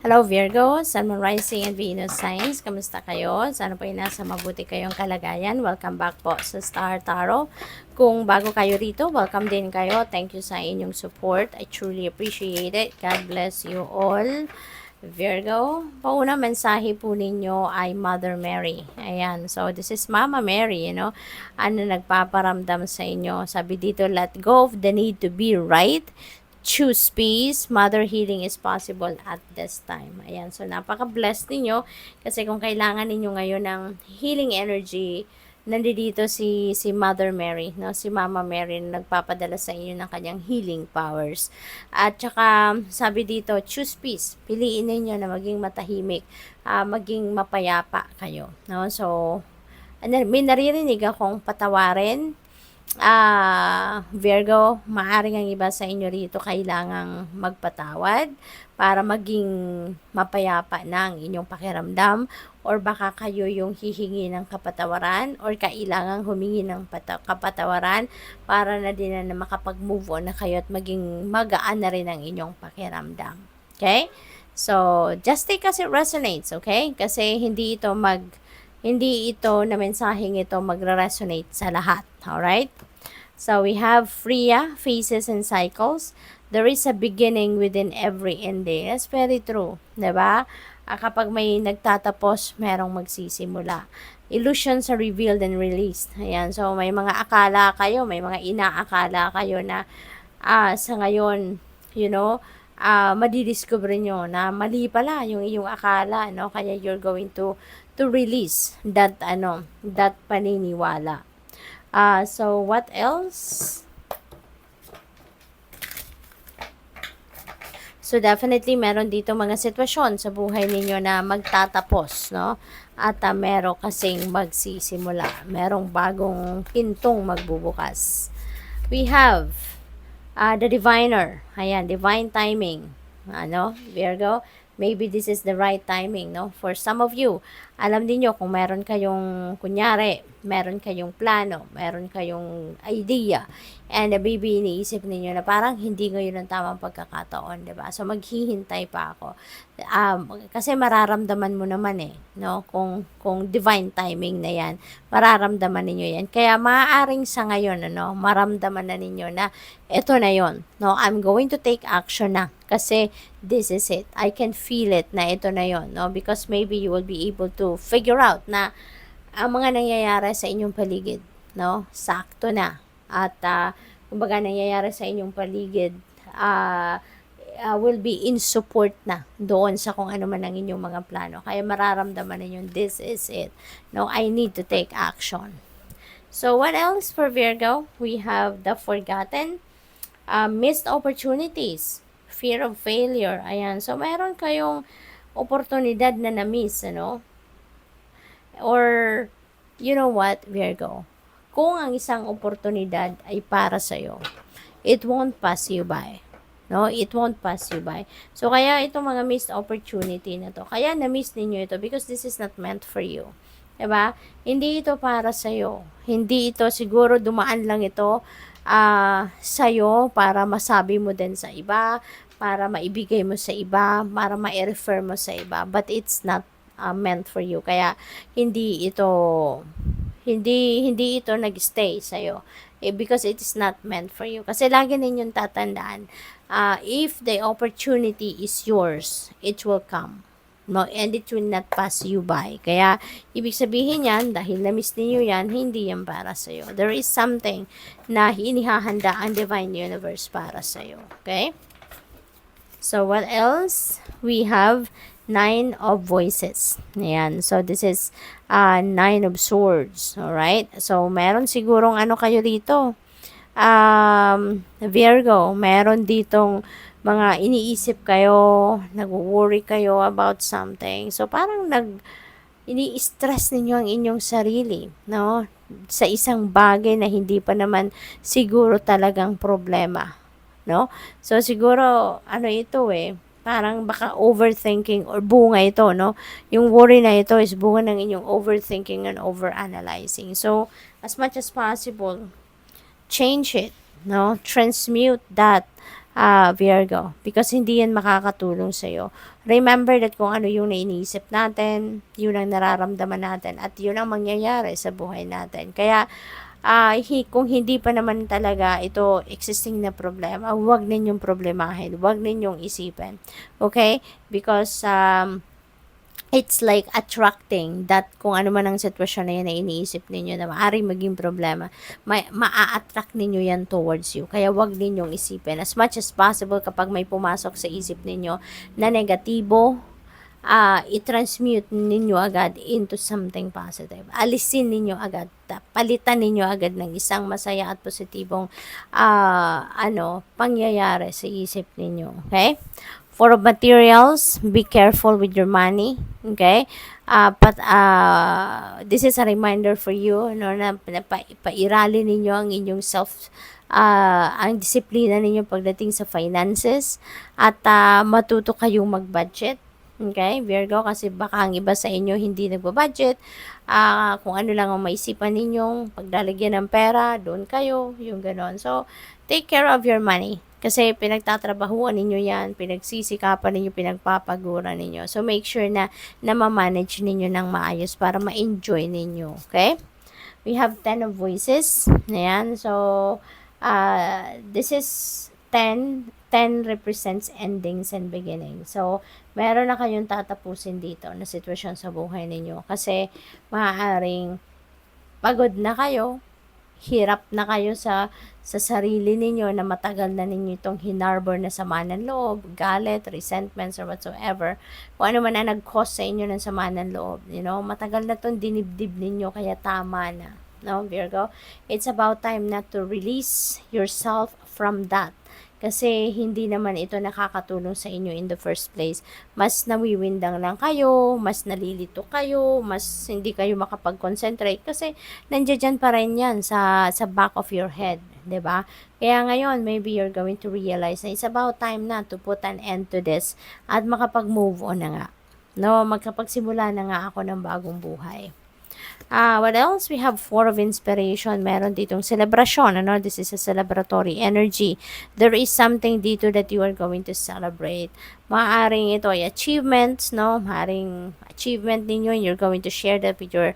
Hello Virgo, Sun, Moon, Rising and Venus signs. Kamusta kayo? Sana po ay nasa mabuti kayong kalagayan. Welcome back po sa Star Tarot. Kung bago kayo rito, welcome din kayo. Thank you sa inyong support. I truly appreciate it. God bless you all. Virgo, pauna mensahe po ninyo ay Mother Mary. Ayan, so this is Mama Mary, ano nagpaparamdam sa inyo. Sabi dito, let go of the need to be right. Choose peace. Mother healing is possible at this time. Ayan, so napaka-blessed ninyo kasi kung kailangan ninyo ngayon ng healing energy, nandito si Mother Mary, no? Si Mama Mary na nagpapadala sa inyo ng kanyang healing powers. At saka sabi dito, choose peace. Piliin ninyo na maging matahimik, maging mapayapa kayo, no? So, may naririnig akong patawarin. Virgo, maaring ang iba sa inyo rito kailangang magpatawad para maging mapayapa na ang inyong pakiramdam, or baka kayo yung hihingi ng kapatawaran or kailangang humingi ng kapatawaran para na din na makapag-move on na kayo at maging magaan na rin ang inyong pakiramdam. Okay? So, just take as it resonates, okay? Kasi hindi ito na mensaheng ito magre-resonate sa lahat. Alright? So, we have Freya, Phases and Cycles. There is a beginning within every ending. That's very true. Diba? Kapag may nagtatapos, merong magsisimula. Illusions are revealed and released. Ayan. So, may mga akala kayo, may mga inaakala kayo na sa ngayon, madidiscover nyo na mali pala yung iyong akala, no? Kaya you're going to release that paniniwala. So what else? So definitely meron dito mga sitwasyon sa buhay ninyo na magtatapos, no? At meron kasing magsisimula. Merong bagong pintong magbubukas. We have the diviner. Ayan, divine timing. Virgo, maybe this is the right timing, no? For some of you, alam niyo kung meron kayong, kunyari, meron kayong plano, meron kayong idea, and maybe iniisip ninyo na parang hindi ngayon ang tamang pagkakataon, diba? So, maghihintay pa ako. Kasi mararamdaman mo naman no? Kung divine timing na yan, mararamdaman ninyo yan. Kaya maaaring sa ngayon, maramdaman na ninyo na ito na yon, no? I'm going to take action na kasi this is it. I can feel it na ito na yon, no? Because maybe you will be able to figure out na ang mga nangyayari sa inyong paligid, no? Sakto na. At kumbaga nangyayari sa inyong paligid, will be in support na doon sa kung ano man ang inyong mga plano. Kaya mararamdaman ninyo, this is it. No, I need to take action. So, what else for Virgo? We have the forgotten, missed opportunities, fear of failure. Ayan. So, mayroon kayong oportunidad na na-miss, Or, you know what, Virgo? Kung ang isang oportunidad ay para sa'yo, it won't pass you by. No, it won't pass you by. So, kaya itong mga missed opportunity na to, kaya na-miss ninyo ito because this is not meant for you. Diba? Hindi ito para sa'yo. Hindi ito, siguro dumaan lang ito sa'yo para masabi mo din sa iba, para maibigay mo sa iba, para ma-refer mo sa iba. But it's not meant for you. Kaya, hindi ito nag-stay sa'yo. Because it is not meant for you. Kasi lagi ninyong tatandaan, if the opportunity is yours, it will come. No, and it will not pass you by. Kaya, ibig sabihin yan, dahil na-miss niyo yan, hindi yan para sa'yo. There is something na inihahanda ang Divine Universe para sa'yo. Okay? So, what else? We have 9 of Voices. Ayan. So, this is 9 of Swords. Alright? So, meron sigurong kayo dito. Virgo, meron ditong mga iniisip kayo, nag-worry kayo about something. So, parang ini-stress ninyo ang inyong sarili, no? Sa isang bagay na hindi pa naman siguro talagang problema, no? So, siguro, ito parang baka overthinking or bunga ito, no? Yung worry na ito is bunga ng inyong overthinking and overanalyzing. So, as much as possible, change it, no? Transmute that Virgo, because hindi yan makakatulong sa'yo. Remember that kung ano yung iniisip natin, yun ang nararamdaman natin, at yun ang mangyayari sa buhay natin. Kaya, kung hindi pa naman talaga ito existing na problema, huwag ninyong problemahin, huwag ninyong isipin. Okay? Because, it's like attracting that kung ano man ang sitwasyon na yan na iniisip ninyo na maaaring maging problema, maa-attract ninyo yan towards you. Kaya wag ninyong isipin. As much as possible kapag may pumasok sa isip ninyo na negatibo, i-transmute ninyo agad into something positive. Alisin ninyo agad. Palitan ninyo agad ng isang masaya at positibong pangyayari sa isip ninyo. Okay? For materials, be careful with your money. Okay? This is a reminder for you, no, na pairali ninyo ang inyong ang disiplina ninyo pagdating sa finances, at matuto kayong mag-budget. Okay, Virgo, kasi baka ang iba sa inyo hindi nagba-budget. Kung ano lang ang maisipan ninyong paglalagyan ng pera, doon kayo, yung ganon. So, take care of your money. Kasi pinagtatrabahuan ninyo yan, pinagsisikapan ninyo, pinagpapaguran ninyo. So, make sure na ma-manage ninyo ng maayos para ma-enjoy ninyo. Okay? We have 10 of voices. Ayan. So, this is 10. 10 represents endings and beginnings. So, meron na kayong tatapusin dito na sitwasyon sa buhay ninyo. Kasi, maaaring pagod na kayo, hirap na kayo sa sarili ninyo na matagal na ninyo itong hinarbor na sama ng loob, galit, resentments, or whatsoever. Kung ano man ang nag-cause sa inyo ng sama ng loob, matagal na itong dinibdib ninyo, kaya tama na. No, Virgo? It's about time na to release yourself from that. Kasi hindi naman ito nakakatulong sa inyo in the first place. Mas nawiwindang lang kayo, mas nalilito kayo, mas hindi kayo makapag-concentrate kasi nandiyan pa rin yan sa back of your head, 'di ba? Kaya ngayon, maybe you're going to realize na it's about time na to put an end to this at makapag-move on na nga. No, magkapagsimula na nga ako ng bagong buhay. What else? We have 4 of inspiration. Meron ditong celebration. This is a celebratory energy. There is something dito that you are going to celebrate. Maaring ito ay achievements, no? Maaring achievement ninyo. You're going to share that with your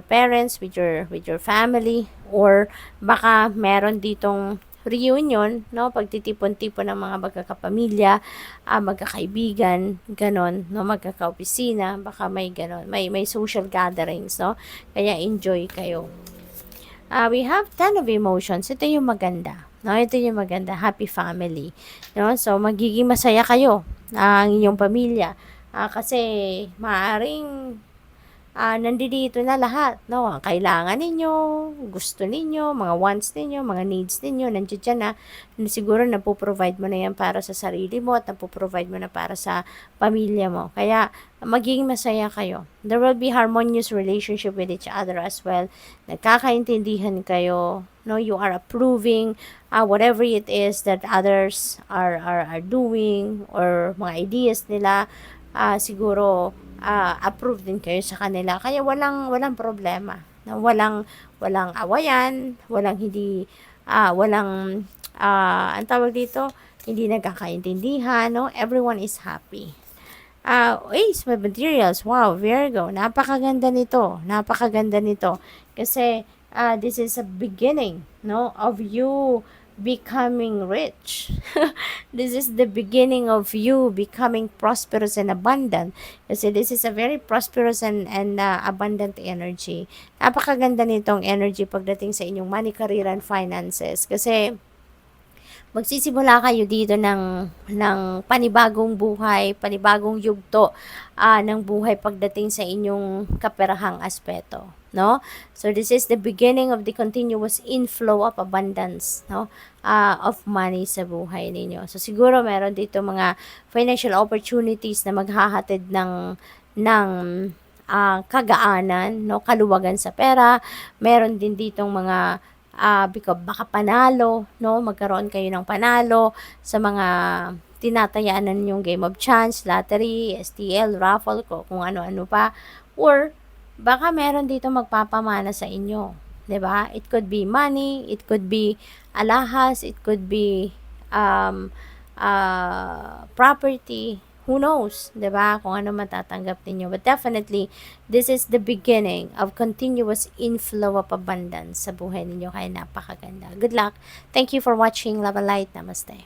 parents, with your family, or baka meron ditong reunion, no, pagtitipon-tipon ng mga magkakapamilya, magkakaibigan, ganon, no, magkakaopisina, baka may ganon, may social gatherings, no, kaya enjoy kayo. We have 10 of emotions. Ito yung maganda, no, ito yung maganda, happy family, no, so magiging masaya kayo, ang inyong pamilya, kasi maaring nandito na lahat, no? Ang kailangan ninyo, gusto ninyo, mga wants ninyo, mga needs ninyo, nandiyan na. Siguro napoprovide mo na yan para sa sarili mo at napoprovide mo na para sa pamilya mo. Kaya, magiging masaya kayo. There will be harmonious relationship with each other as well. Nagkakaintindihan kayo, no? You are approving whatever it is that others are doing, or mga ideas nila, siguro approve din kayo sa kanila. Kaya walang problema. Walang awayan, ang tawag dito, hindi nagkakaintindihan, no? Everyone is happy. Ace of materials. Wow, Virgo. Napakaganda nito. Kasi this is a beginning, no, of you becoming rich. This is the beginning of you becoming prosperous and abundant. Kasi this is a very prosperous and abundant energy. Napakaganda nitong energy pagdating sa inyong money, career, and finances. Kasi magsisimula kayo dito ng panibagong buhay, panibagong yugto ng buhay pagdating sa inyong kaperahang aspeto, no? So this is the beginning of the continuous inflow of abundance, no? Of money sa buhay ninyo. So siguro meron dito mga financial opportunities na maghahatid ng kagaanan, no? Kaluwagan sa pera. Meron din ditong mga baka panalo, no? Magkaroon kayo ng panalo sa mga tinatayaan ninyong game of chance, lottery, STL, raffle, kung ano-ano pa. Or baka meron dito magpapamana sa inyo, 'di ba? It could be money, it could be alahas, it could be property, who knows, 'di ba? Kung ano matatanggap ninyo. But definitely, this is the beginning of continuous inflow of abundance sa buhay ninyo. Kaya napakaganda. Good luck. Thank you for watching. Love and light. Namaste.